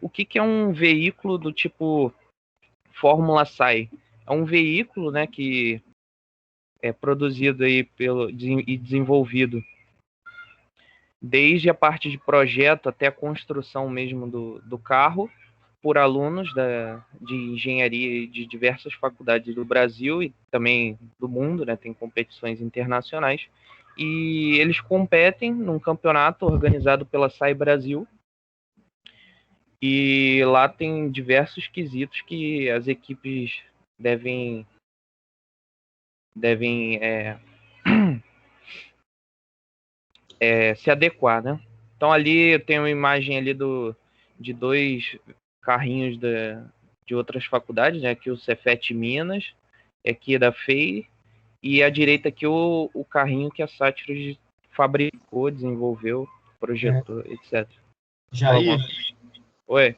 o que que é um veículo do tipo Fórmula SAI? É um veículo, né, que é produzido aí e desenvolvido desde a parte de projeto até a construção mesmo do carro, por alunos de engenharia de diversas faculdades do Brasil e também do mundo, né? Tem competições internacionais. E eles competem num campeonato organizado pela SAI Brasil. E lá tem diversos quesitos que as equipes devem se adequar, né? Então ali tem uma imagem ali de dois carrinhos de outras faculdades, né? Aqui o Cefet Minas, aqui da FEI, e à direita aqui o carrinho que a Sátiros fabricou, desenvolveu, É, projetou, etc. Fala alguma Jair, coisa. Oi.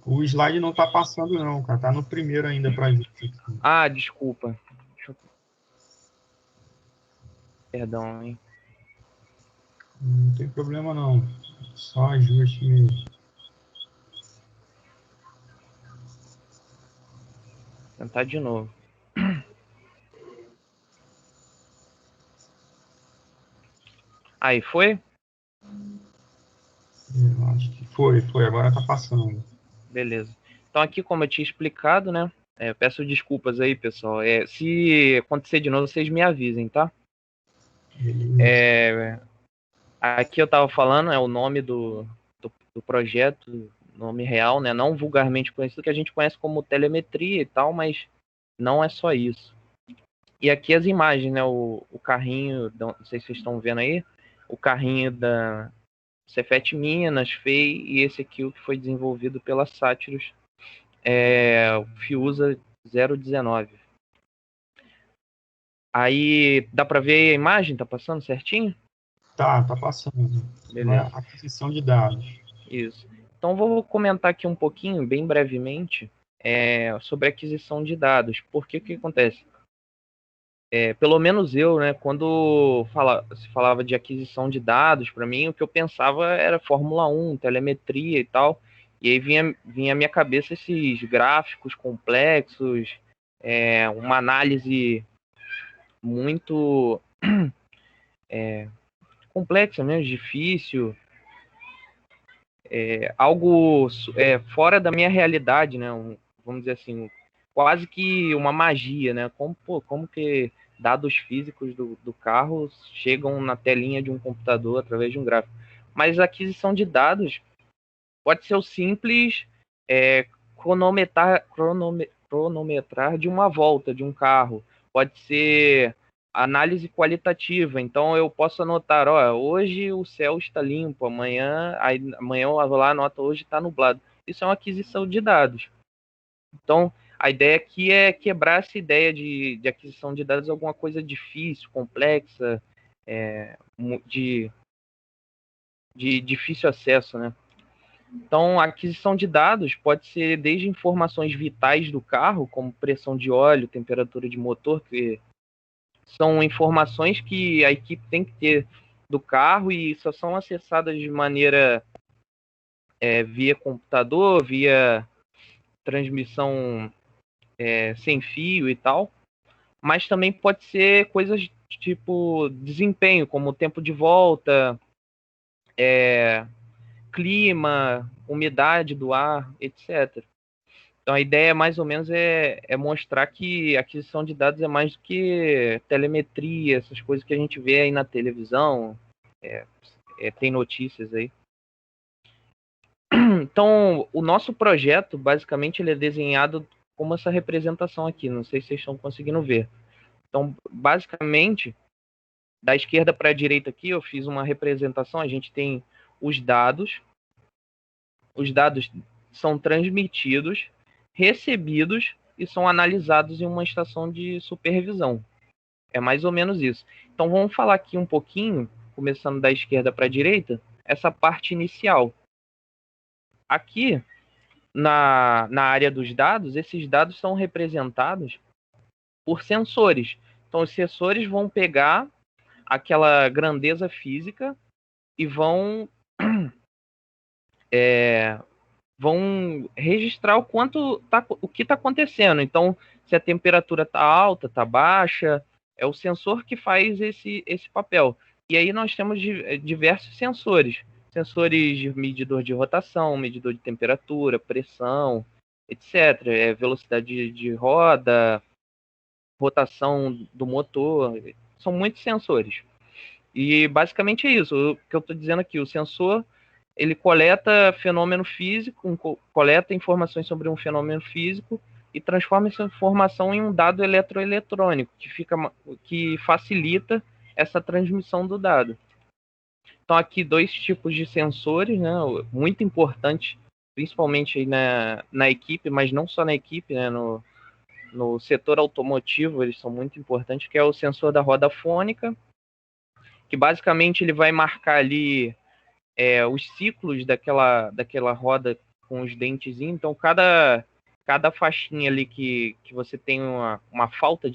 o slide não tá passando não, cara. Tá no primeiro ainda pra gente aqui. Ah, desculpa. Perdão, hein? Não tem problema não. Só ajuste mesmo. Vou tentar de novo. Aí, foi? Eu acho que foi. Agora tá passando. Beleza. Então aqui, como eu tinha explicado, né? Peço desculpas aí, pessoal. Se acontecer de novo, vocês me avisem, tá? Beleza. Aqui eu estava falando, é o nome do projeto, nome real, né? Não vulgarmente conhecido, que a gente conhece como telemetria e tal, mas não é só isso. E aqui as imagens, né? O carrinho, não sei se vocês estão vendo aí, o carrinho da Cefet Minas, FEI, e esse aqui o que foi desenvolvido pela Sátiros, o Fiusa 019. Aí dá para ver a imagem, tá passando certinho? Tá passando. Agora, Beleza. aquisição de dados. Isso. Então vou comentar aqui um pouquinho, bem brevemente, sobre aquisição de dados. Porque o que acontece? Pelo menos eu, né, quando se falava de aquisição de dados, para mim o que eu pensava era Fórmula 1, telemetria e tal. E aí vinha à minha cabeça esses gráficos complexos, uma análise muito complexa mesmo, difícil, algo fora da minha realidade, né? Vamos dizer assim, quase que uma magia, né? Como que dados físicos do carro chegam na telinha de um computador através de um gráfico? Mas a aquisição de dados pode ser o simples cronometrar de uma volta de um carro. Pode ser análise qualitativa. Então eu posso anotar, ó, hoje o céu está limpo, amanhã eu vou lá, anota hoje está nublado. Isso é uma aquisição de dados. Então a ideia aqui é quebrar essa ideia de aquisição de dados, alguma coisa difícil, complexa, de difícil acesso, né? Então, a aquisição de dados pode ser desde informações vitais do carro, como pressão de óleo, temperatura de motor, que são informações que a equipe tem que ter do carro e só são acessadas de maneira via computador, via transmissão sem fio e tal. Mas também pode ser coisas tipo desempenho, como tempo de volta, clima, umidade do ar, etc. Então a ideia mais ou menos é mostrar que a aquisição de dados é mais do que telemetria, essas coisas que a gente vê aí na televisão, tem notícias aí. Então o nosso projeto, basicamente, ele é desenhado como essa representação aqui, não sei se vocês estão conseguindo ver. Então, basicamente, da esquerda para a direita aqui, eu fiz uma representação, a gente tem os dados são transmitidos, recebidos e são analisados em uma estação de supervisão. É mais ou menos isso. Então vamos falar aqui um pouquinho, começando da esquerda para a direita, essa parte inicial. Aqui, na área dos dados, esses dados são representados por sensores. Então os sensores vão pegar aquela grandeza física e vão vão registrar o que está acontecendo. Então, se a temperatura está alta, está baixa, é o sensor que faz esse papel. E aí nós temos diversos sensores. Sensores de medidor de rotação, medidor de temperatura, pressão, etc. Velocidade de roda, rotação do motor. São muitos sensores. E basicamente é isso. O que eu estou dizendo aqui, o sensor ele coleta fenômeno físico, coleta informações sobre um fenômeno físico e transforma essa informação em um dado eletroeletrônico, que facilita essa transmissão do dado. Então aqui dois tipos de sensores, né, muito importantes, principalmente aí na equipe, mas não só na equipe, né, no setor automotivo eles são muito importantes, que é o sensor da roda fônica, que basicamente ele vai marcar ali os ciclos daquela roda com os dentes. Então, cada faixinha ali que você tem uma falta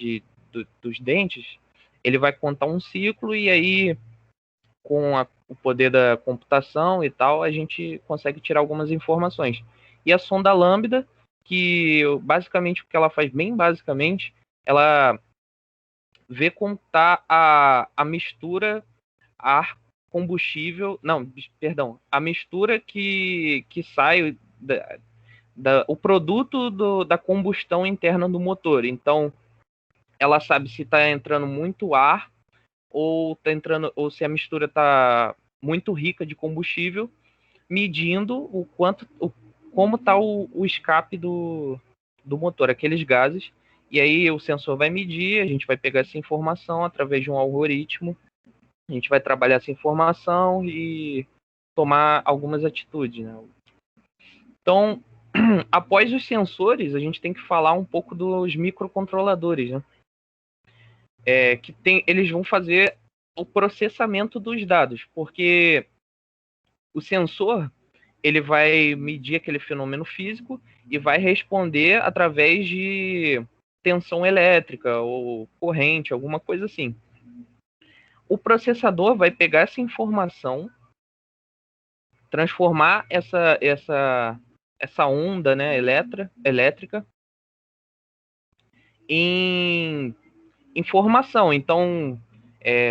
dos dentes, ele vai contar um ciclo e aí, com o poder da computação e tal, a gente consegue tirar algumas informações. E a sonda lambda, que basicamente o que ela faz, bem basicamente, ela vê como está a mistura ar combustível, não, perdão, a mistura que sai o produto da combustão interna do motor. Então, ela sabe se está entrando muito ar ou se a mistura está muito rica de combustível, medindo como está o escape do motor, aqueles gases. E aí o sensor vai medir, a gente vai pegar essa informação através de um algoritmo. A gente vai trabalhar essa informação e tomar algumas atitudes, né? Então, após os sensores, a gente tem que falar um pouco dos microcontroladores, né? Eles vão fazer o processamento dos dados, porque o sensor ele vai medir aquele fenômeno físico e vai responder através de tensão elétrica ou corrente, alguma coisa assim. O processador vai pegar essa informação, transformar essa onda, né, elétrica em informação. Então,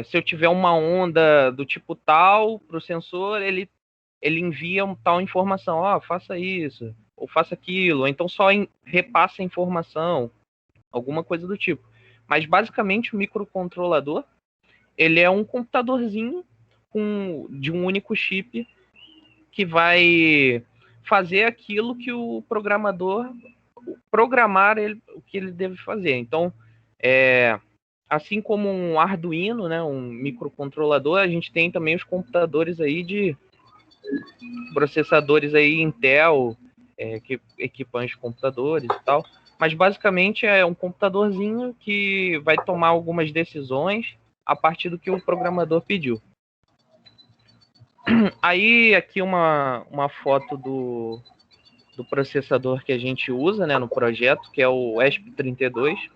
se eu tiver uma onda do tipo tal para o sensor, ele envia tal informação, faça isso, ou faça aquilo, ou então só repassa a informação, alguma coisa do tipo. Mas basicamente o microcontrolador ele é um computadorzinho de um único chip que vai fazer aquilo que o programador programar o que ele deve fazer. Então, assim como um Arduino, né, um microcontrolador, a gente tem também os computadores aí de processadores aí Intel, que equipam os computadores e tal. Mas basicamente é um computadorzinho que vai tomar algumas decisões a partir do que o programador pediu. Aí aqui uma foto do processador que a gente usa, né, no projeto, que é o ESP32.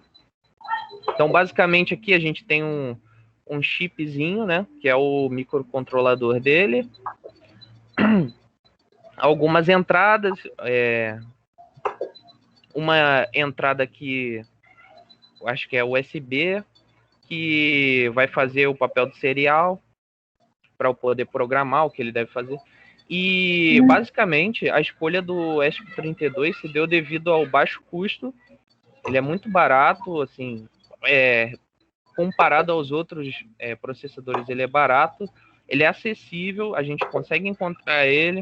Então, basicamente, aqui a gente tem um chipzinho, né, que é o microcontrolador dele. Algumas entradas, uma entrada aqui, acho que é USB, que vai fazer o papel do serial para eu poder programar o que ele deve fazer. E, basicamente, a escolha do ESP32 se deu devido ao baixo custo. Ele é muito barato, assim, comparado aos outros processadores, ele é barato, ele é acessível, a gente consegue encontrar ele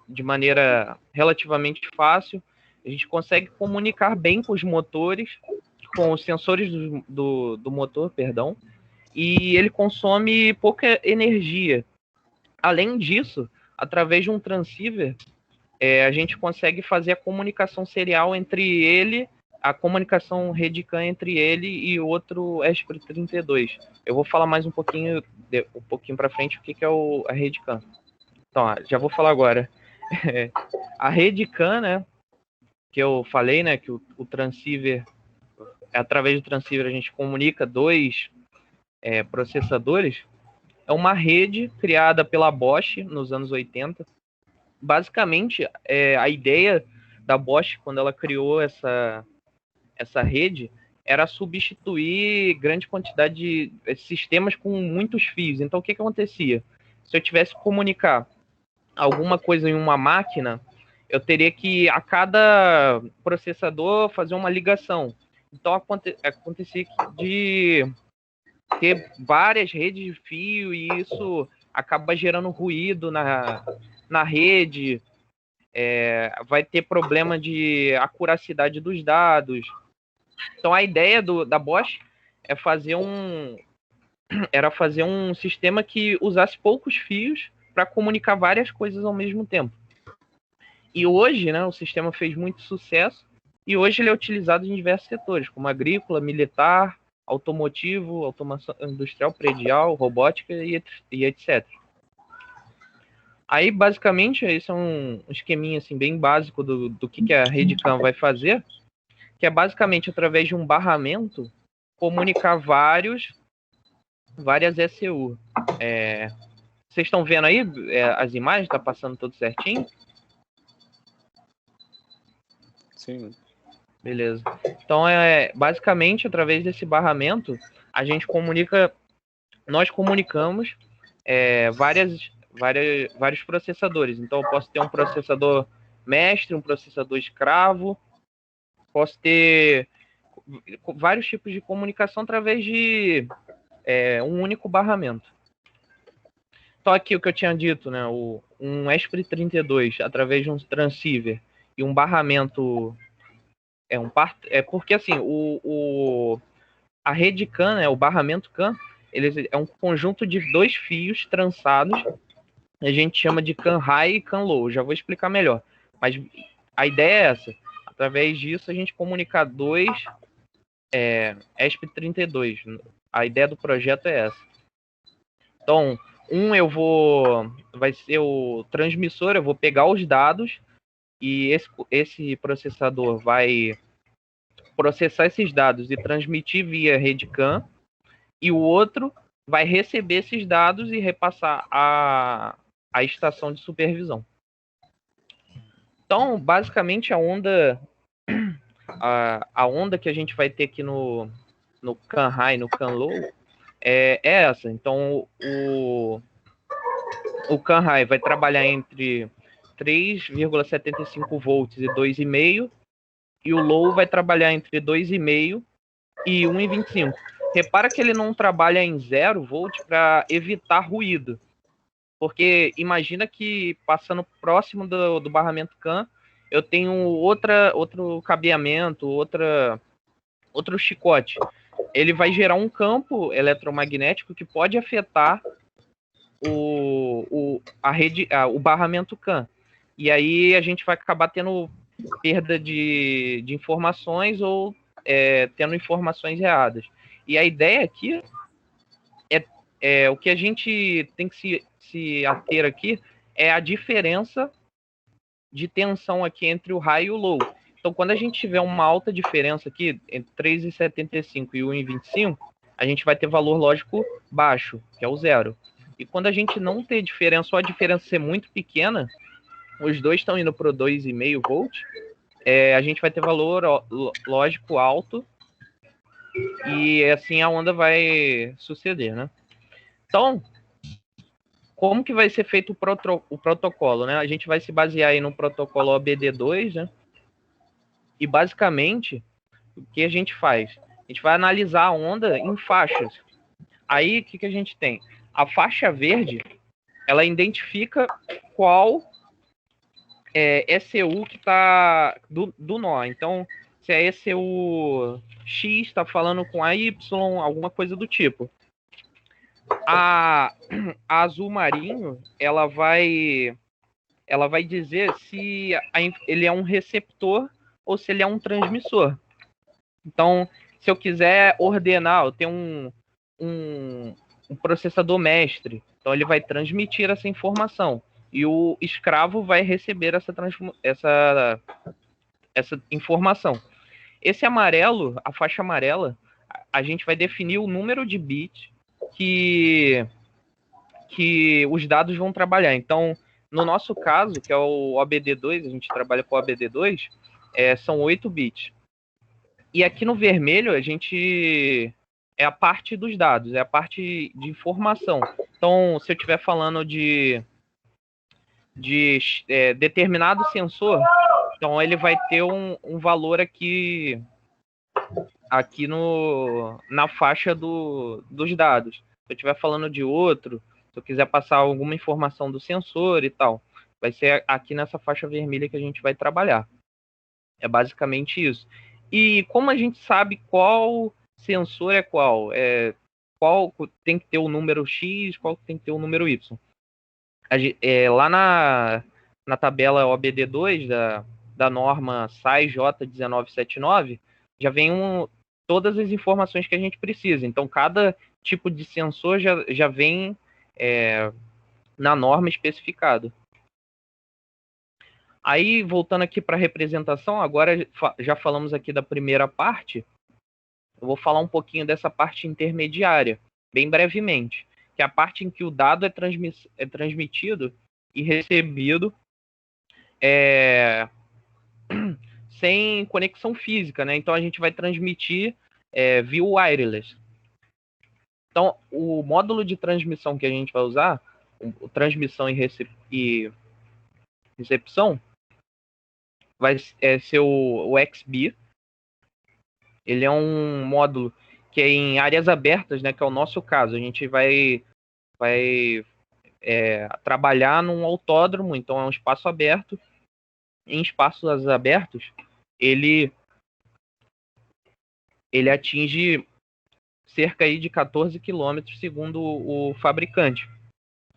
de maneira relativamente fácil, a gente consegue comunicar bem com os motores, com os sensores do motor, perdão, e ele consome pouca energia. Além disso, através de um transceiver, a gente consegue fazer a comunicação serial entre ele, a comunicação RedCAN entre ele e outro ESP32. Eu vou falar mais um pouquinho para frente o que é a RedCAN. Então, já vou falar agora. A RedCAN, né, que eu falei, né, que o transceiver, através do transceiver a gente comunica dois processadores, é uma rede criada pela Bosch nos anos 80, basicamente, a ideia da Bosch, quando ela criou essa rede, era substituir grande quantidade de sistemas com muitos fios. Então, o que acontecia? Se eu tivesse que comunicar alguma coisa em uma máquina, eu teria que, a cada processador, fazer uma ligação. Então, acontecia de ter várias redes de fio e isso acaba gerando ruído na rede, vai ter problema de acuracidade dos dados. Então, a ideia da Bosch era fazer um sistema que usasse poucos fios para comunicar várias coisas ao mesmo tempo. E hoje, né, o sistema fez muito sucesso e hoje ele é utilizado em diversos setores, como agrícola, militar, automotivo, automação industrial, predial, robótica e etc. Aí, basicamente, esse é um esqueminha assim, bem básico do que a RedCAN vai fazer, que é basicamente, através de um barramento, comunicar várias ECU. Vocês estão vendo aí as imagens? Está passando tudo certinho? Sim. Beleza. Então, basicamente, através desse barramento, nós comunicamos vários processadores. Então, eu posso ter um processador mestre, um processador escravo, posso ter vários tipos de comunicação através de um único barramento. Então, aqui o que eu tinha dito, né? Um ESP32, através de um transceiver e um barramento... porque, assim, a rede CAN, né, o barramento CAN, ele é um conjunto de 2 fios trançados. A gente chama de CAN high e CAN low. Já vou explicar melhor. Mas a ideia é essa. Através disso, a gente comunicar 2 ESP32. A ideia do projeto é essa. Então, vai ser o transmissor, eu vou pegar os dados e esse processador vai processar esses dados e transmitir via rede CAN, e o outro vai receber esses dados e repassar à estação de supervisão. Então, basicamente, a onda que a gente vai ter aqui no CAN high, no CAN low, é essa. Então, o CAN high vai trabalhar entre 3,75 volts e 2,5, e o low vai trabalhar entre 2,5 e 1,25. Repara que ele não trabalha em 0 volt para evitar ruído. Porque imagina que passando próximo do barramento CAN, eu tenho outro cabeamento, outro chicote. Ele vai gerar um campo eletromagnético que pode afetar o barramento CAN. E aí a gente vai acabar tendo perda de informações ou tendo informações erradas. E a ideia aqui o que a gente tem que se ater aqui é a diferença de tensão aqui entre o high e o low. Então, quando a gente tiver uma alta diferença aqui, entre 3,75 e 1,25, a gente vai ter valor lógico baixo, que é o 0. E quando a gente não ter diferença, ou a diferença ser muito pequena, os dois estão indo para o 2,5 volt, a gente vai ter valor lógico alto, e assim a onda vai suceder, né? Então, como que vai ser feito o protocolo, né? A gente vai se basear aí no protocolo OBD2, né? E basicamente, o que a gente faz? A gente vai analisar a onda em faixas. Aí, o que a gente tem? A faixa verde, ela identifica qual ECU que está do nó. Então, se a ECU X está falando com a Y, alguma coisa do tipo. A azul marinho, ela vai dizer se ele é um receptor ou se ele é um transmissor. Então, se eu quiser ordenar, eu tenho um processador mestre, então ele vai transmitir essa informação e o escravo vai receber essa informação. Esse amarelo, a faixa amarela, a gente vai definir o número de bits que os dados vão trabalhar. Então, No nosso caso, que é o OBD2, a gente trabalha com o OBD2, são 8 bits. E aqui no vermelho, a gente é a parte dos dados, é a parte de informação. Então, se eu estiver falando de determinado sensor, então ele vai ter um valor aqui na faixa dos dados. Se eu estiver falando de outro, se eu quiser passar alguma informação do sensor e tal, vai ser aqui nessa faixa vermelha que a gente vai trabalhar. É basicamente isso. E como a gente sabe qual sensor é qual? Qual tem que ter o número X, qual tem que ter o número Y? Lá na tabela OBD2 da norma SAI-J 1979, já vem todas as informações que a gente precisa. Então, cada tipo de sensor já vem na norma especificado. Aí, voltando aqui para a representação, agora já falamos aqui da primeira parte, eu vou falar um pouquinho dessa parte intermediária, bem brevemente, que é a parte em que o dado é transmitido e recebido sem conexão física, né? Então a gente vai transmitir via wireless. Então, o módulo de transmissão que a gente vai usar, transmissão e recepção, vai ser o XBee. Ele é um módulo que é em áreas abertas, né? Que é o nosso caso. A gente vai trabalhar num autódromo, então é um espaço aberto. Em espaços abertos, ele atinge cerca aí de 14 km, segundo o fabricante.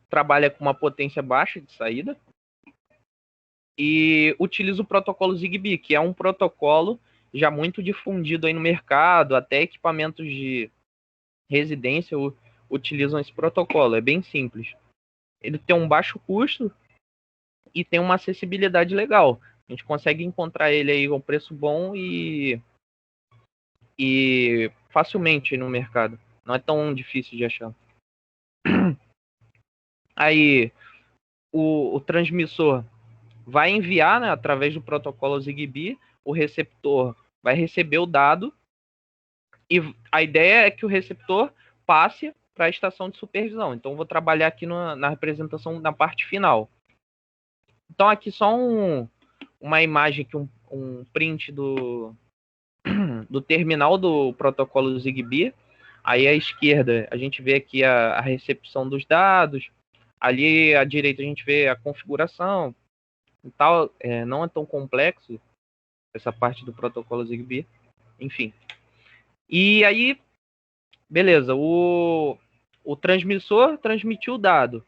Trabalha com uma potência baixa de saída e utiliza o protocolo Zigbee, que é um protocolo já muito difundido aí no mercado, até equipamentos de residência utilizam esse protocolo, é bem simples. Ele tem um baixo custo e tem uma acessibilidade legal. A gente consegue encontrar ele aí com preço bom e facilmente no mercado. Não é tão difícil de achar. Aí o transmissor vai enviar, né, através do protocolo Zigbee, o receptor vai receber o dado e a ideia é que o receptor passe para a estação de supervisão. Então, vou trabalhar aqui na representação na parte final. Então, aqui só uma imagem, aqui, um print do terminal do protocolo Zigbee. Aí, à esquerda, a gente vê aqui a recepção dos dados. Ali, à direita, a gente vê a configuração. E tal, não é tão complexo essa parte do protocolo Zigbee. Enfim. E aí, beleza, o transmissor transmitiu o dado.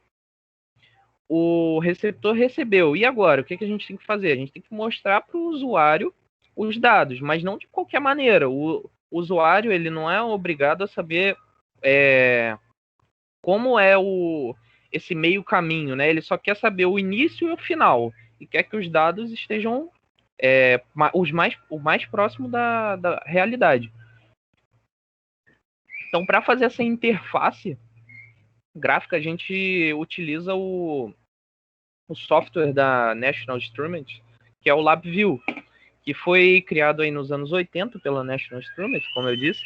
O receptor recebeu. E agora? O que a gente tem que fazer? A gente tem que mostrar para o usuário os dados, mas não de qualquer maneira. O usuário ele não é obrigado a saber como é esse meio caminho, né? Ele só quer saber o início e o final. E quer que os dados estejam o mais próximo da realidade. Então, para fazer essa interface gráfica, a gente utiliza o software da National Instruments, que é o LabVIEW, que foi criado aí nos anos 80 pela National Instruments, como eu disse.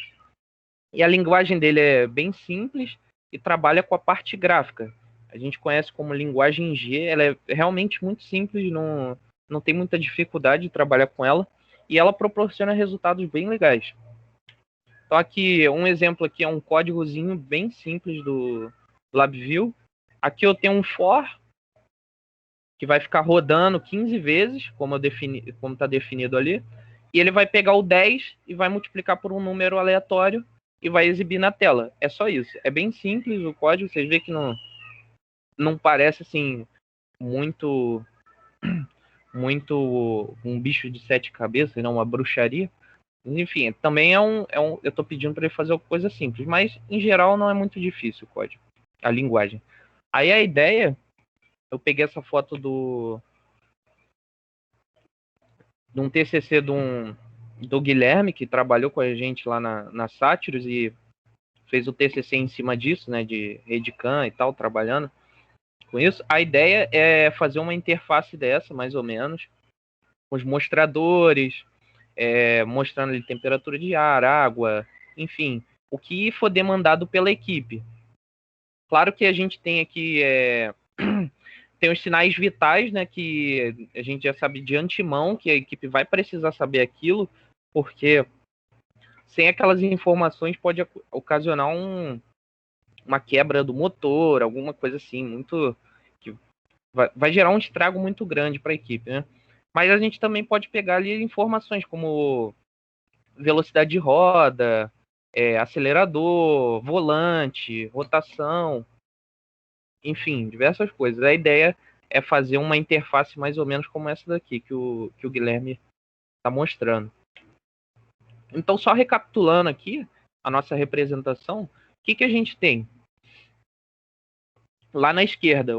E a linguagem dele é bem simples e trabalha com a parte gráfica. A gente conhece como linguagem G, ela é realmente muito simples, não tem muita dificuldade de trabalhar com ela, e ela proporciona resultados bem legais. Então aqui, um exemplo aqui é um códigozinho bem simples do LabVIEW. Aqui eu tenho um for, que vai ficar rodando 15 vezes, como está definido ali, e ele vai pegar o 10 e vai multiplicar por um número aleatório e vai exibir na tela. É só isso. É bem simples o código, vocês veem que não parece assim muito um bicho de 7 cabeças, não uma bruxaria. Enfim, também eu estou pedindo para ele fazer uma coisa simples, mas em geral não é muito difícil o código, a linguagem. Aí a ideia, eu peguei essa foto de um TCC do Guilherme, que trabalhou com a gente lá na Sátiros e fez o TCC em cima disso, né, de Redcam e tal, trabalhando. com isso. A ideia é fazer uma interface dessa, mais ou menos, com os mostradores, mostrando ali temperatura de ar, água, enfim, o que for demandado pela equipe. Claro que a gente tem aqui tem os sinais vitais, né, que a gente já sabe de antemão que a equipe vai precisar saber aquilo, porque sem aquelas informações pode ocasionar uma quebra do motor, alguma coisa assim, muito que vai gerar um estrago muito grande para a equipe, né? Mas a gente também pode pegar ali informações como velocidade de roda, acelerador, volante, rotação, enfim, diversas coisas. A ideia é fazer uma interface mais ou menos como essa daqui que o Guilherme está mostrando. Então, só recapitulando aqui a nossa representação, o que a gente tem? Lá na esquerda,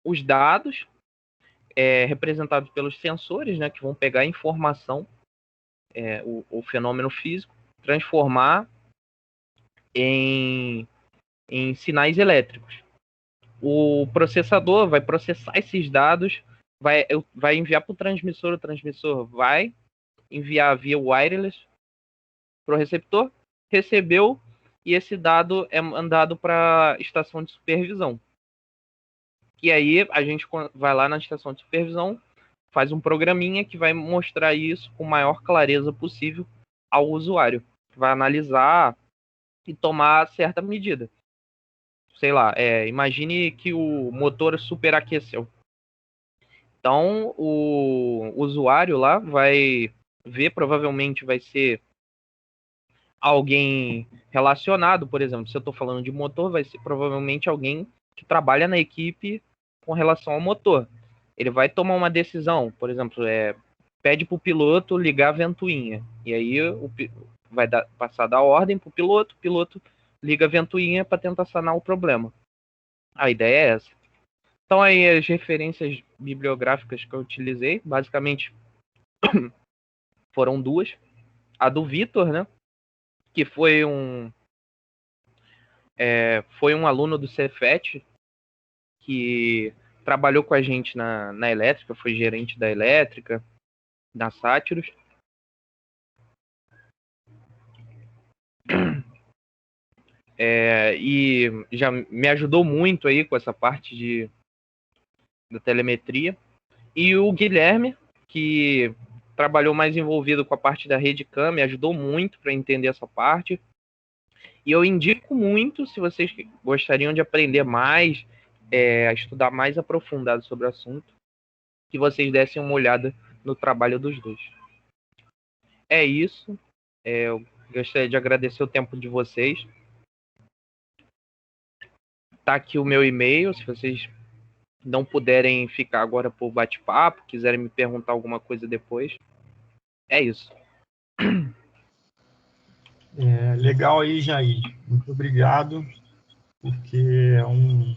os dados representados pelos sensores, né, que vão pegar a informação, o fenômeno físico, transformar em sinais elétricos. O processador vai processar esses dados, vai enviar para o transmissor vai enviar via wireless para o receptor, recebeu, e esse dado é mandado para a estação de supervisão. E aí a gente vai lá na estação de supervisão, faz um programinha que vai mostrar isso com maior clareza possível ao usuário, que vai analisar e tomar certa medida. Sei lá, imagine que o motor superaqueceu. Então, o usuário lá vai ver, provavelmente vai ser alguém relacionado, por exemplo, se eu estou falando de motor, vai ser provavelmente alguém que trabalha na equipe com relação ao motor. Ele vai tomar uma decisão, por exemplo, pede para o piloto ligar a ventoinha. E aí vai passar da ordem para o piloto liga a ventoinha para tentar sanar o problema. A ideia é essa. Então aí as referências bibliográficas que eu utilizei, basicamente foram duas. A do Vitor, né? Que foi um aluno do Cefet que trabalhou com a gente na elétrica, foi gerente da elétrica, da Sátiros. E já me ajudou muito aí com essa parte da telemetria. E o Guilherme, que trabalhou mais envolvido com a parte da rede CAM, me ajudou muito para entender essa parte. E eu indico muito, se vocês gostariam de aprender mais, a estudar mais aprofundado sobre o assunto, que vocês dessem uma olhada no trabalho dos dois. É isso. Eu gostaria de agradecer o tempo de vocês. Tá aqui o meu e-mail, se vocês não puderem ficar agora por bate-papo, quiserem me perguntar alguma coisa depois. É isso. Legal aí, Jair. Muito obrigado, porque é um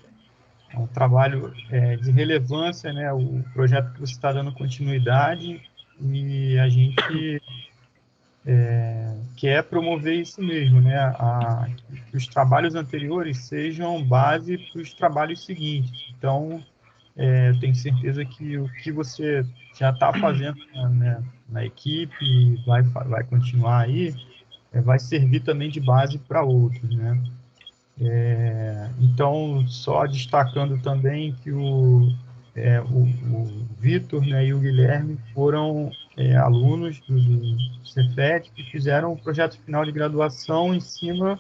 trabalho de relevância, né? O projeto que você está dando continuidade, e a gente quer promover isso mesmo, né? Que os trabalhos anteriores sejam base para os trabalhos seguintes. Então, eu tenho certeza que o que você já está fazendo, né, na equipe e vai continuar aí, vai servir também de base para outros, né? Então, só destacando também que o Vitor, né, e o Guilherme foram alunos do Cefet que fizeram o projeto final de graduação em cima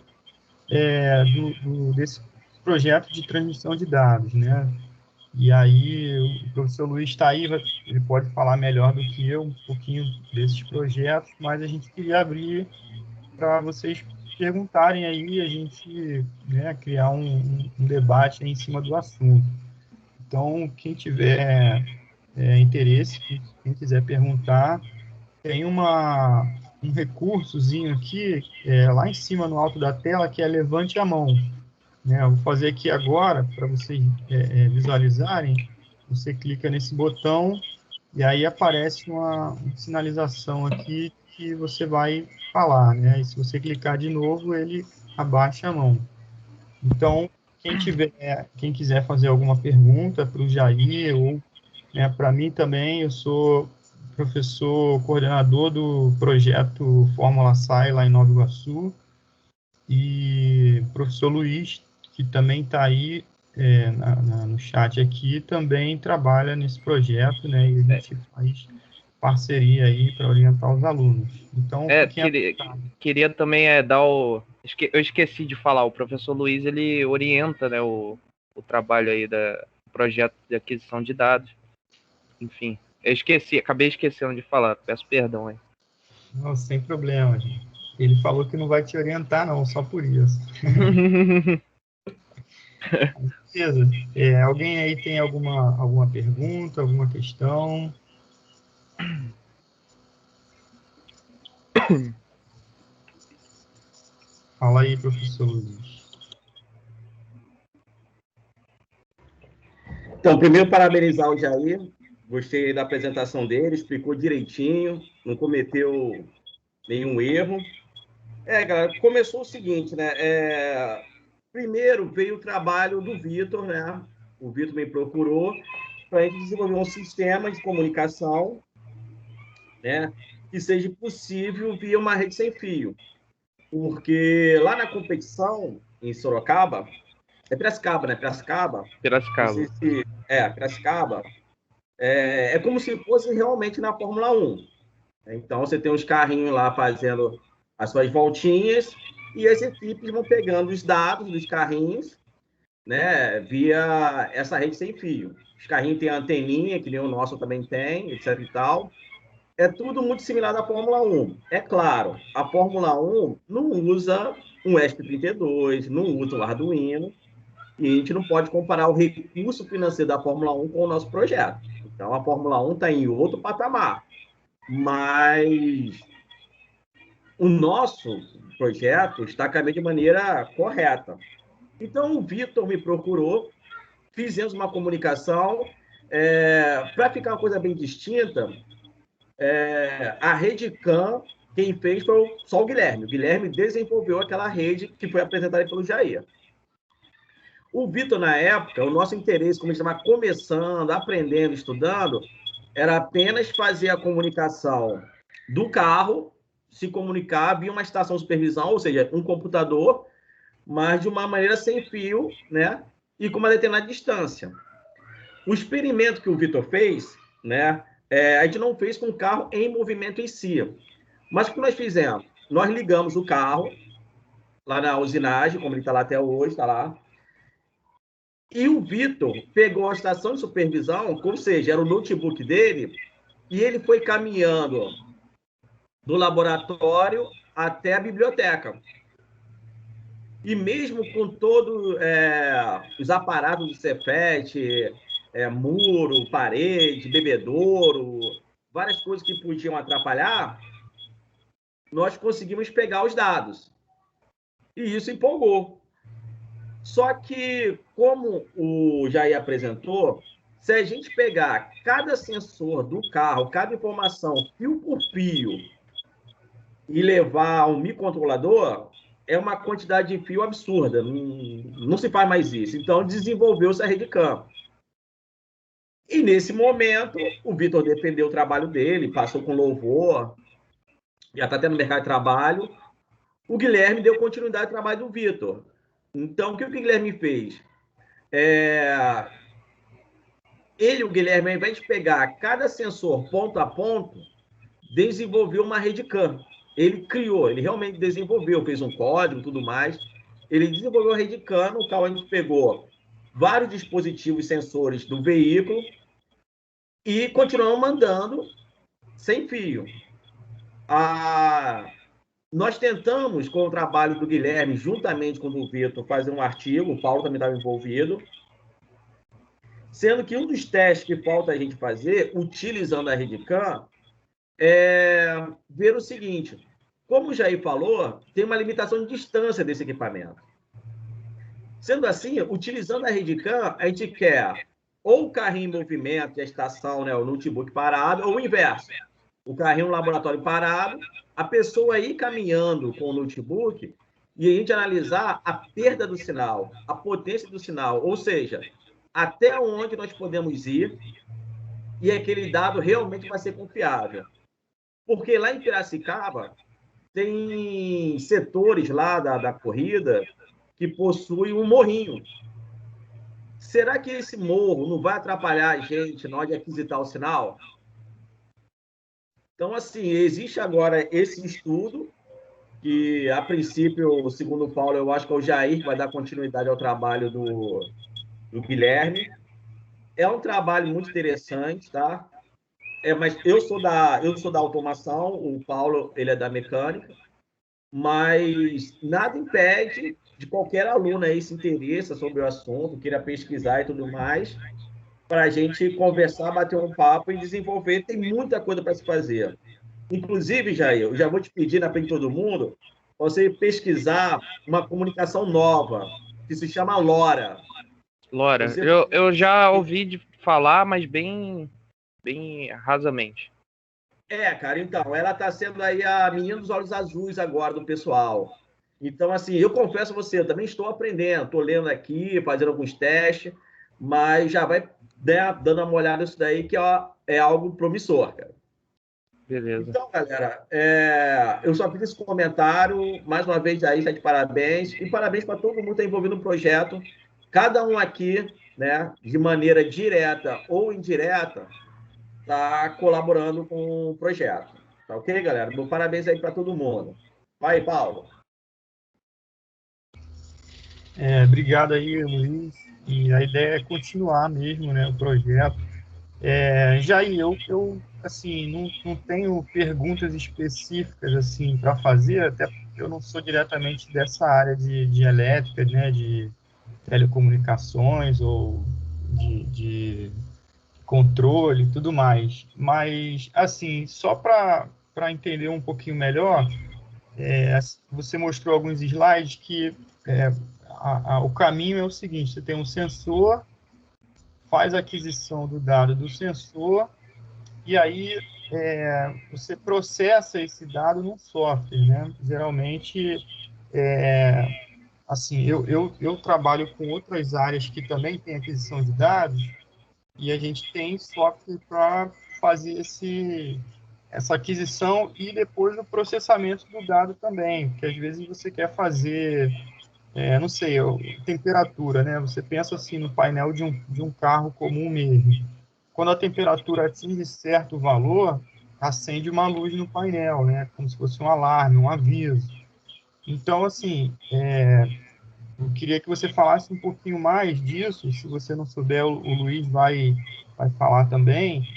desse projeto de transmissão de dados, né? E aí o professor Luiz está aí, ele pode falar melhor do que eu um pouquinho desses projetos, mas a gente queria abrir para vocês perguntarem aí, a gente, né, criar um debate em cima do assunto. Então, quem tiver interesse, quem quiser perguntar, tem um recursozinho aqui, lá em cima no alto da tela, que é levante a mão. Né? Eu vou fazer aqui agora, para vocês visualizarem. Você clica nesse botão e aí aparece uma sinalização aqui que você vai falar, né? E se você clicar de novo, ele abaixa a mão. Então, quem quiser fazer alguma pergunta para o Jair ou, né, para mim também, eu sou professor coordenador do projeto Fórmula SAI lá em Nova Iguaçu, e o professor Luiz, que também está aí no chat aqui, também trabalha nesse projeto, né, e a gente faz parceria aí para orientar os alunos. Então, queria também dar o... Eu esqueci de falar, o professor Luiz, ele orienta, né, o trabalho aí do projeto de aquisição de dados. Enfim, acabei esquecendo de falar, peço perdão aí. Não, sem problema, gente. Ele falou que não vai te orientar, não, só por isso. Beleza. Alguém aí tem alguma pergunta, alguma questão? Fala aí, professor Luiz. Então, primeiro, parabenizar o Jair. Gostei da apresentação dele, explicou direitinho, não cometeu nenhum erro. Galera, começou o seguinte, né? Primeiro veio o trabalho do Vitor, né? O Vitor me procurou para a gente desenvolver um sistema de comunicação, né, que seja possível via uma rede sem fio. Porque lá na competição, em Sorocaba, Piracicaba, né? Piracicaba. Piracicaba. Não sei se Piracicaba. É como se fosse realmente na Fórmula 1. Então, você tem os carrinhos lá fazendo as suas voltinhas e as equipes vão pegando os dados dos carrinhos, né, via essa rede sem fio. Os carrinhos têm anteninha, que nem o nosso também tem, etc e tal. É tudo muito similar à Fórmula 1. É claro, a Fórmula 1 não usa um ESP32, não usa o Arduino, e a gente não pode comparar o recurso financeiro da Fórmula 1 com o nosso projeto. Então, a Fórmula 1 está em outro patamar. Mas o nosso projeto está caminhando de maneira correta. Então, o Vitor me procurou, fizemos uma comunicação. Para ficar uma coisa bem distinta, a RedeCam, quem fez foi só o Guilherme. O Guilherme desenvolveu aquela rede que foi apresentada pelo Jair. O Vitor, na época, o nosso interesse, como a gente estava começando, aprendendo, estudando, era apenas fazer a comunicação do carro, se comunicar via uma estação de supervisão, ou seja, um computador, mas de uma maneira sem fio, né? E com uma determinada distância. O experimento que o Vitor fez, né? A gente não fez com o carro em movimento em si. Mas o que nós fizemos? Nós ligamos o carro lá na usinagem, como ele está lá até hoje, está lá. E o Vitor pegou a estação de supervisão, ou seja, era o notebook dele, e ele foi caminhando do laboratório até a biblioteca. E mesmo com todos os aparatos do Cefet, muro, parede, bebedouro, várias coisas que podiam atrapalhar, nós conseguimos pegar os dados. E isso empolgou. Só que, como o Jair apresentou, se a gente pegar cada sensor do carro, cada informação, fio por fio, e levar a um microcontrolador, é uma quantidade de fio absurda. Não se faz mais isso. Então, desenvolveu-se a RedeCam. E, nesse momento, o Vitor defendeu o trabalho dele, passou com louvor, já está tendo mercado de trabalho. O Guilherme deu continuidade ao trabalho do Vitor. Então, o que o Guilherme fez? O Guilherme, ao invés de pegar cada sensor ponto a ponto, desenvolveu uma RedeCam. Ele criou, ele realmente desenvolveu, fez um código e tudo mais. Ele desenvolveu a RedeCam, no qual a gente pegou vários dispositivos sensores do veículo e continuamos mandando sem fio. Nós tentamos, com o trabalho do Guilherme, juntamente com o do Vitor, fazer um artigo, o Paulo também estava envolvido, sendo que um dos testes que falta a gente fazer, utilizando a RedeCam, é ver o seguinte: como o Jair falou, tem uma limitação de distância desse equipamento. Sendo assim, utilizando a RedeCam, a gente quer ou o carrinho em movimento, a estação, né, o notebook parado, ou o inverso. O carrinho no laboratório parado, a pessoa ir caminhando com o notebook e a gente analisar a perda do sinal, a potência do sinal, ou seja, até onde nós podemos ir e aquele dado realmente vai ser confiável. Porque lá em Piracicaba tem setores lá da corrida que possuem um morrinho. Será que esse morro não vai atrapalhar a gente na hora de aquisitar o sinal? Então, assim, existe agora esse estudo, que, a princípio, segundo o Paulo, eu acho que é o Jair que vai dar continuidade ao trabalho do Guilherme. É um trabalho muito interessante, tá? Mas eu sou da automação, o Paulo ele é da mecânica, mas nada impede de qualquer aluno aí se interessa sobre o assunto, queira pesquisar e tudo mais, para a gente conversar, bater um papo e desenvolver. Tem muita coisa para se fazer. Inclusive, Jair, eu já vou te pedir na frente de todo mundo, você pesquisar uma comunicação nova, que se chama LoRa. Lora, Você... eu já ouvi de falar, mas bem rasamente. Cara, então, ela está sendo aí a menina dos olhos azuis agora do pessoal. Então, assim, eu confesso a você, eu também estou aprendendo, estou lendo aqui, fazendo alguns testes, mas já vai, né, dando uma olhada nisso daí, que é algo promissor, cara. Beleza. Então, galera, eu só fiz esse comentário, mais uma vez aí, está de parabéns, e parabéns para todo mundo que está envolvido no projeto. Cada um aqui, né, de maneira direta ou indireta, está colaborando com o projeto. Tá ok, galera? Parabéns aí para todo mundo. Vai, Paulo. Obrigado aí, Luiz. E a ideia é continuar mesmo, né, o projeto. Jair, eu assim, não tenho perguntas específicas assim para fazer, até porque eu não sou diretamente dessa área de elétrica, né, de telecomunicações ou de controle e tudo mais. Mas, assim, só para entender um pouquinho melhor, você mostrou alguns slides que o caminho é o seguinte: você tem um sensor, faz a aquisição do dado do sensor, e aí você processa esse dado num software, né? Geralmente, assim, eu trabalho com outras áreas que também têm aquisição de dados, e a gente tem software para fazer essa aquisição e depois o processamento do dado também, porque às vezes você quer fazer, não sei, temperatura, né? Você pensa assim no painel de um carro comum mesmo. Quando a temperatura atinge certo valor, acende uma luz no painel, né? Como se fosse um alarme, um aviso. Então, assim, eu queria que você falasse um pouquinho mais disso. Se você não souber, o Luiz vai falar também.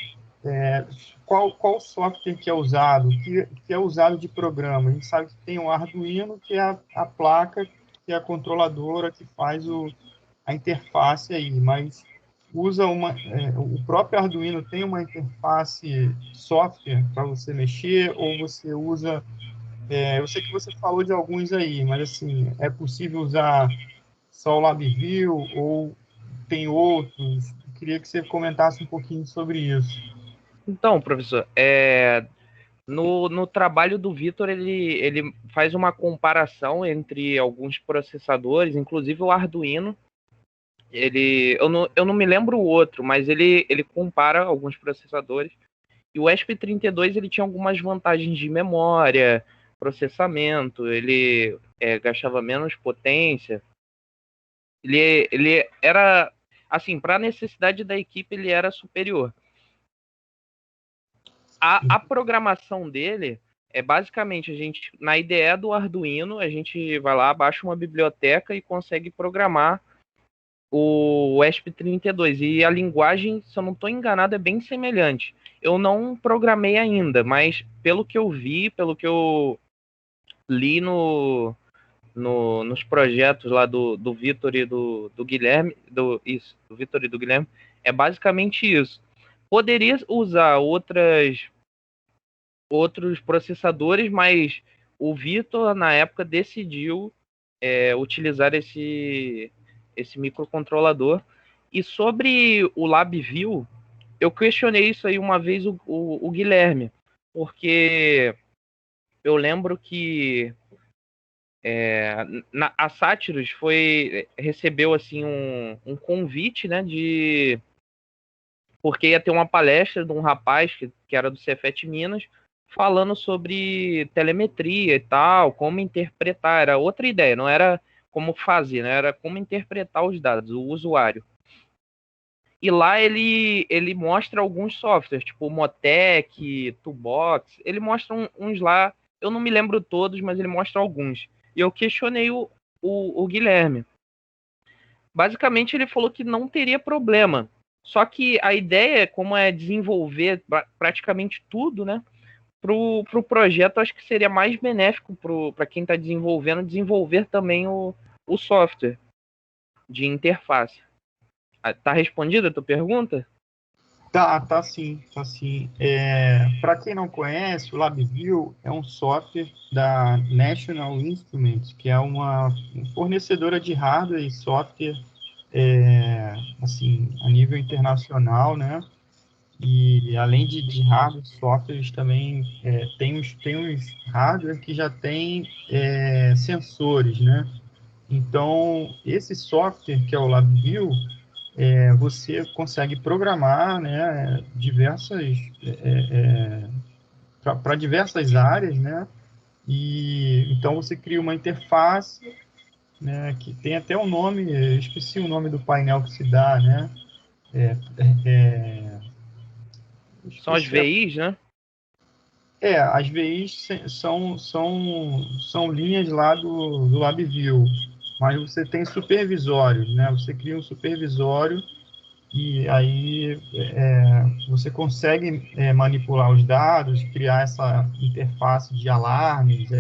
Qual software que é usado, que é usado de programa? A gente sabe que tem o Arduino, que é a placa, que é a controladora que faz a interface aí, mas o próprio Arduino tem uma interface software para você mexer, ou você usa... eu sei que você falou de alguns aí, mas assim, é possível usar só o LabVIEW ou tem outros? Eu queria que você comentasse um pouquinho sobre isso. Então, professor, no trabalho do Vitor, ele faz uma comparação entre alguns processadores, inclusive o Arduino. Eu não me lembro o outro, mas ele compara alguns processadores. E o ESP32 ele tinha algumas vantagens de memória, processamento, ele gastava menos potência. Ele era, assim, para a necessidade da equipe, ele era superior. A programação dele é basicamente na IDE do Arduino, a gente vai lá, baixa uma biblioteca e consegue programar o ESP32. E a linguagem, se eu não estou enganado, é bem semelhante. Eu não programei ainda, mas pelo que eu vi, pelo que eu li nos projetos lá do Vitor e do Guilherme, do Vitor e do Guilherme, é basicamente isso. Poderia usar outros processadores, mas o Vitor, na época, decidiu utilizar esse microcontrolador. E sobre o LabVIEW, eu questionei isso aí uma vez o Guilherme, porque eu lembro que A Sátiros recebeu assim um convite, né, porque ia ter uma palestra de um rapaz que era do Cefet Minas, falando sobre telemetria e tal, como interpretar. Era outra ideia, não era como fazer, né? Era como interpretar os dados, o usuário. E lá ele mostra alguns softwares, tipo o Motec, Toolbox. Ele mostra uns lá, eu não me lembro todos, mas ele mostra alguns. E eu questionei o Guilherme. Basicamente, ele falou que não teria problema. Só que a ideia, como é desenvolver praticamente tudo, né? Pro projeto, acho que seria mais benéfico para quem está desenvolver também o software de interface. Tá respondida a tua pergunta? Tá sim, tá sim. Para quem não conhece, o LabVIEW é um software da National Instruments, que é uma fornecedora de hardware e software, assim, a nível internacional, né? E além de hardware e software, eles também tem uns hardware que já tem sensores, né? Então, esse software, que é o LabVIEW, você consegue programar, né, para diversas áreas, né? E então você cria uma interface, né, que tem até um nome, esqueci o nome do painel que se dá, né? São as Esqueci VIs, né? as VIs são linhas lá do LabVIEW, mas você tem supervisórios, né? Você cria um supervisório e aí você consegue manipular os dados, criar essa interface de alarmes,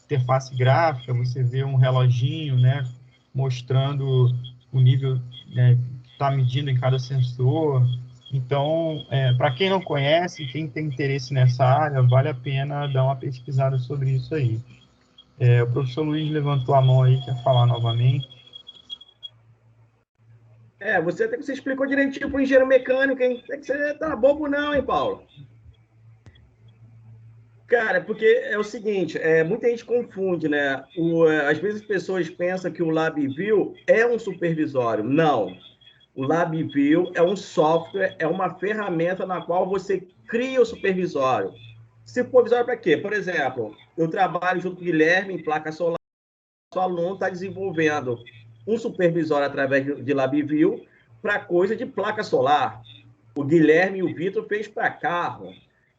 interface gráfica, você vê um reloginho, né, mostrando o nível, né, que está medindo em cada sensor. Então, para quem não conhece, quem tem interesse nessa área, vale a pena dar uma pesquisada sobre isso aí. O professor Luiz levantou a mão aí, quer falar novamente. Você explicou direitinho para o engenheiro mecânico, hein? É que você tá bobo não, hein, Paulo? Cara, porque é o seguinte, muita gente confunde, né? Às vezes as pessoas pensam que o LabVIEW é um supervisório. Não. O LabVIEW é um software, é uma ferramenta na qual você cria o supervisório. Supervisório para quê? Por exemplo, eu trabalho junto com o Guilherme em placa solar, o aluno está desenvolvendo um supervisório através de LabVIEW para coisa de placa solar. O Guilherme e o Vitor fez para carro.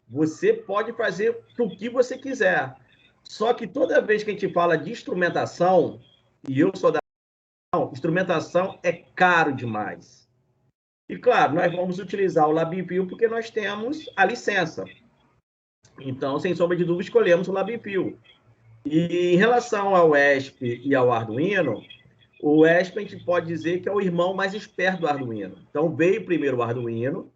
Você pode fazer o que você quiser. Só que toda vez que a gente fala de instrumentação, e eu sou da instrumentação é caro demais. E claro, nós vamos utilizar o LabVIEW porque nós temos a licença. Então, sem sombra de dúvida, escolhemos o LabVIEW. E em relação ao ESP e ao Arduino, o ESP a gente pode dizer que é o irmão mais esperto do Arduino. Então, veio primeiro o Arduino,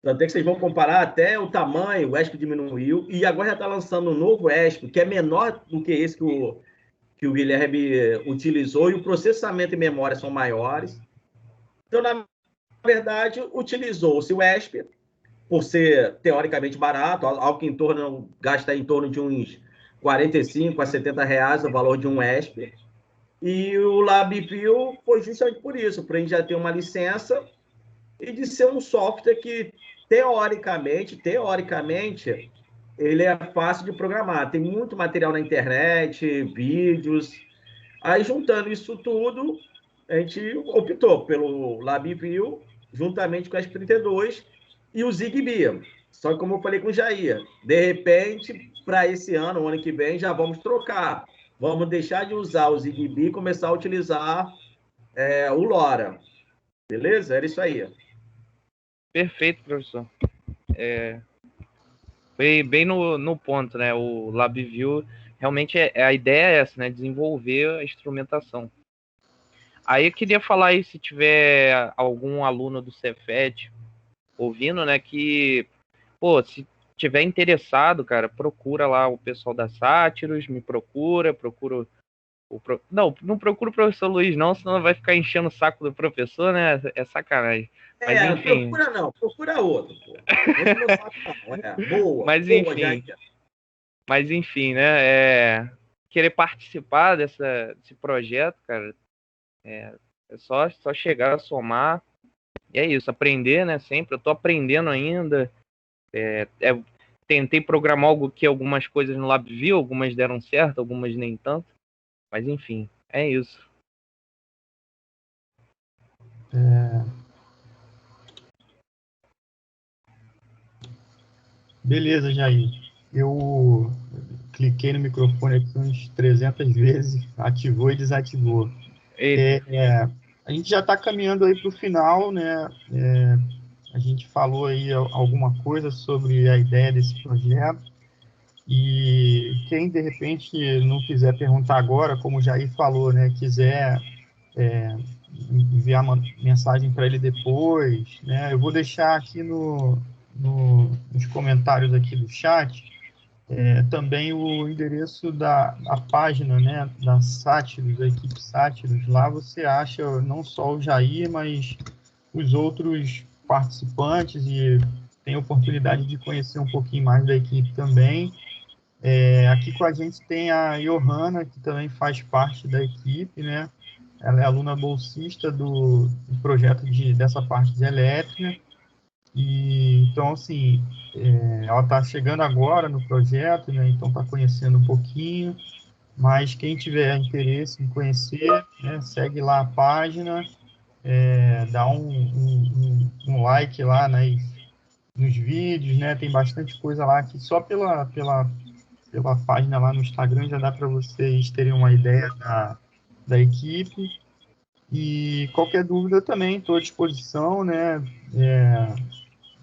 tanto é que vocês vão comparar até o tamanho, o ESP diminuiu, e agora já está lançando um novo ESP, que é menor do que esse que o Guilherme utilizou, e o processamento e memória são maiores. Então, na verdade, utilizou-se o ESP, por ser teoricamente barato, algo que gasta em torno de uns 45 a 70 reais o valor de um ESP, e o LabVIEW foi justamente por isso, para a gente já ter uma licença e de ser um software que, teoricamente, ele é fácil de programar. Tem muito material na internet, vídeos. Aí, juntando isso tudo, a gente optou pelo LabVIEW, juntamente com a SP32 e o Zigbee. Só que, como eu falei com o Jair, de repente, para esse ano, o ano que vem, já vamos trocar. Vamos deixar de usar o Zigbee e começar a utilizar o LoRa. Beleza? Era isso aí. Perfeito, professor. Foi bem no ponto, né? O LabVIEW, realmente a ideia é essa, né? Desenvolver a instrumentação. Aí eu queria falar aí, se tiver algum aluno do Cefet ouvindo, né? Que, se tiver interessado, cara, procura lá o pessoal da Sátiros, me procura não procura o professor Luiz não, senão vai ficar enchendo o saco do professor, né? É sacanagem. Mas enfim. Procura não, procura outro, pô. Enche meu saco não. Boa. Mas boa, enfim. Jair. Mas enfim, né? querer participar desse projeto, cara, é só chegar, somar. E é isso, aprender, né? Sempre. Eu tô aprendendo ainda. Tentei programar algumas coisas no LabVIEW, algumas deram certo, algumas nem tanto. Mas enfim, é isso. Beleza, Jair. Eu cliquei no microfone aqui uns 300 vezes, ativou e desativou. A gente já está caminhando aí para o final, né? A gente falou aí alguma coisa sobre a ideia desse projeto. E quem, de repente, não quiser perguntar agora, como o Jair falou, né? Quiser enviar uma mensagem para ele depois, né? Eu vou deixar aqui nos comentários aqui do chat também o endereço da página, né, da Sátiros, da equipe Sátiros. Lá você acha não só o Jair, mas os outros participantes e tem a oportunidade de conhecer um pouquinho mais da equipe também. Aqui com a gente tem a Johanna, que também faz parte da equipe, né? Ela é aluna bolsista do projeto dessa parte de elétrica. E, então, assim, ela está chegando agora no projeto, né? Então está conhecendo um pouquinho. Mas quem tiver interesse em conhecer, né, segue lá a página, dá um like lá nos vídeos, né? Tem bastante coisa lá que só pela página lá no Instagram já dá para vocês terem uma ideia da equipe. E qualquer dúvida também estou à disposição, né?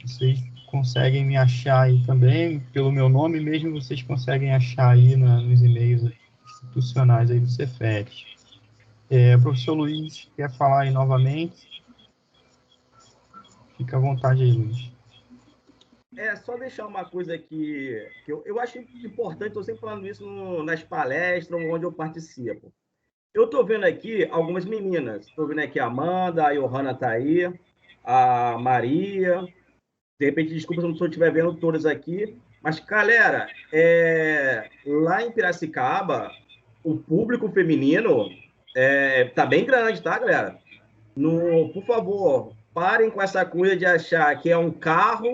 Vocês conseguem me achar aí também, pelo meu nome mesmo, vocês conseguem achar aí nos e-mails aí, institucionais aí do Cefet. O professor Luiz quer falar aí novamente? Fica à vontade aí, Luiz. Só deixar uma coisa que eu acho importante, estou sempre falando isso nas palestras onde eu participo. Eu estou vendo aqui algumas meninas. Estou vendo aqui a Amanda, a Johanna está aí, a Maria. De repente, desculpa se eu não estiver vendo todas aqui. Mas, galera, lá em Piracicaba, o público feminino tá bem grande, tá, galera? Por favor, parem com essa coisa de achar que é um carro,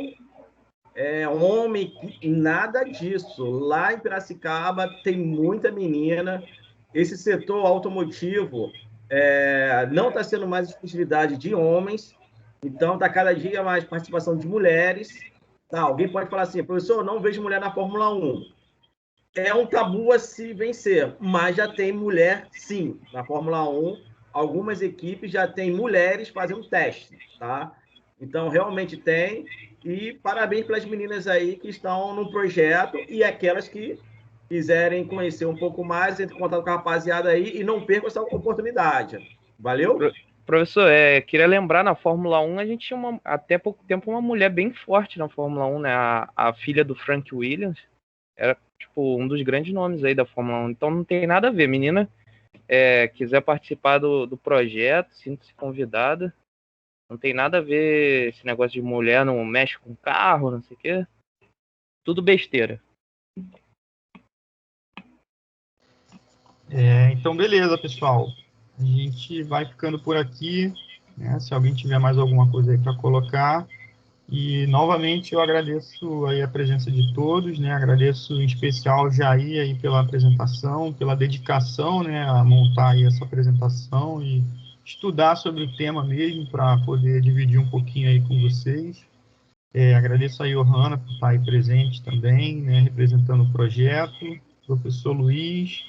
homem, nada disso. Lá em Piracicaba tem muita menina. Esse setor automotivo não está sendo mais exclusividade de homens, então está cada dia mais participação de mulheres. Tá, alguém pode falar assim, professor, não vejo mulher na Fórmula 1. É um tabu a se vencer, mas já tem mulher, sim, na Fórmula 1. Algumas equipes já têm mulheres fazendo teste, tá? Então, realmente tem. E parabéns pelas meninas aí que estão no projeto e aquelas que quiserem conhecer um pouco mais, entre em contato com a rapaziada aí e não percam essa oportunidade. Valeu? Professor, queria lembrar, na Fórmula 1 a gente tinha até pouco tempo uma mulher bem forte na Fórmula 1, né? A filha do Frank Williams era tipo um dos grandes nomes aí da Fórmula 1. Então não tem nada a ver, menina. Quiser participar do projeto, sinta-se convidada. Não tem nada a ver esse negócio de mulher não mexe com carro, não sei o quê. Tudo besteira. Então, beleza, pessoal. A gente vai ficando por aqui, né? Se alguém tiver mais alguma coisa aí para colocar. E, novamente, eu agradeço aí a presença de todos, né? Agradeço em especial ao Jair aí pela apresentação, pela dedicação, né? A montar aí essa apresentação e estudar sobre o tema mesmo para poder dividir um pouquinho aí com vocês. Agradeço a Johanna por estar aí presente também, né? Representando o projeto, professor Luiz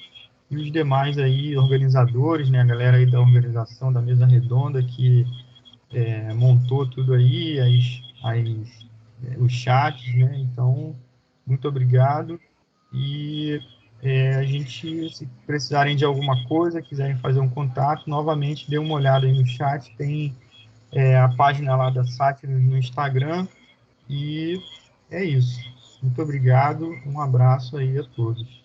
e os demais aí organizadores, né? A galera aí da organização da mesa redonda que montou tudo aí, os chats, né? Então, muito obrigado. E a gente, se precisarem de alguma coisa, quiserem fazer um contato, novamente, dê uma olhada aí no chat, tem a página lá da Sátiros no Instagram. E é isso. Muito obrigado, um abraço aí a todos.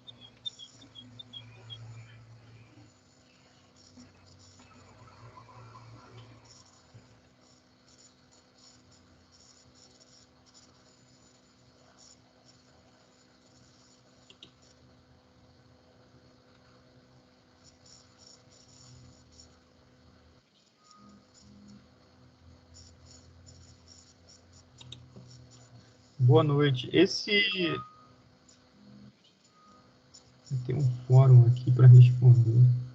Boa noite. Tem um fórum aqui para responder.